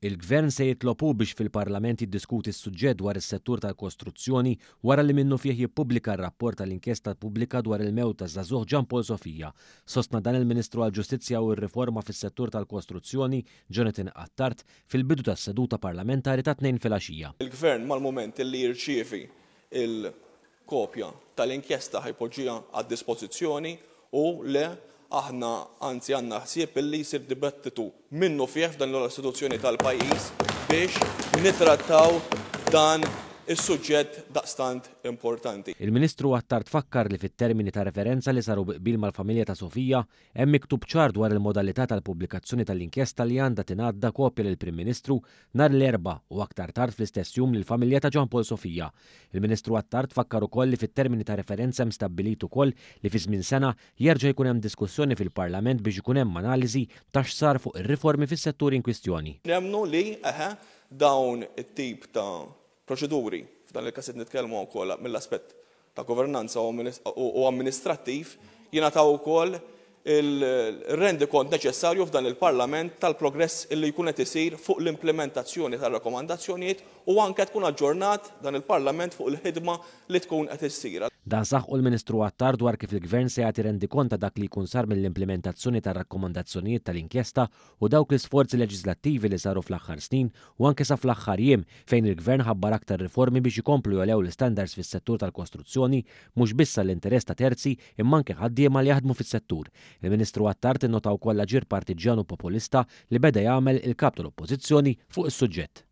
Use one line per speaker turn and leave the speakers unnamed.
Il-Gvern se jitlobu biex fil-Parlament jiddiskuti s-suġġett dwar is-settur tal-kostruzzjoni wara li minnu fih jippubblika r-rapport tal-inkjesta pubblika dwar il-mewt ta' żagħżugħ Jan Paul Sofija. Sostna dan il-Ministru għall-Ġustizzja u r-Riforma fis-settur tal-kostruzzjoni Jonathan Attard fil-bidu tas-seduta parlamentari ta' 2 filgħaxija.
Il-Gvern mal-moment li jirċievi il-kopja tal-inkjesta ħajpoġġija għad-dispożizzjoni u le aħna anzi għandna ħsieb illi jsir dibattitu minnu fih f'dan l-istituzzjoni tal-pajjiż biex nittrattaw dan is-suġġett daqstant importanti.
Il-Ministru Attard fakkar li fit-termini ta' referenza li saru biqbil mal-familja ta' Sofija hemm miktub ċar dwar il-modalità tal-pubblikazzjoni tal-inkjesta li għandha tingħadda kopja lill-Prim Ministru nhar l-Erbgħa u aktar tard fl-istess jum lill-familja ta' Jan Paul Sofija. Il-Ministru Attard fakkar ukoll li fit-termini ta' referenza hemm stabbilit ukoll li fi żmien sena jerġa' jkun hemm diskussjoni fil-Parlament biex ikun hemm analiżi ta' x'sar fuq ir-riformi fis-settur in kwistjoni.
Nemnu li dawn it-tip ta' proċeduri, f'dan il-każ qed nitkellmu wkoll mill-aspett ta' governanza u amministrattiv, jingħataw ukoll il-rendikont neċessarju f'dan il-Parlament tal-progress illi jkun qed isir fuq l-implementazzjoni tar-rakkomandazzjonijiet u anke tkun aġġornat dan il-Parlament fuq il-ħidma li tkun qed issir.
Dan saħħu l-Ministru Attard dwar kif il-Gvern se jagħti rendikont ta' dak li jkun sar mill-implementazzjoni tar-rakkomandazzjonijiet tal-inkjesta u dawk l-isforzi leġislattivi li saru fl-aħħar snin u anke sa fl-aħħar jiem fejn il-Gvern ħabbar aktar riformi biex ikomplu jolew l-istandards fis-settur tal-kostruzzjoni mhux biss l-interess ta' terzi imma anke ħaddiema li jaħdmu fis-settur. Il-Ministru Attard innota wkoll aġir partiġjan u populista li beda jagħmel il-kap tal-Oppożizzjoni fuq is-suġġett.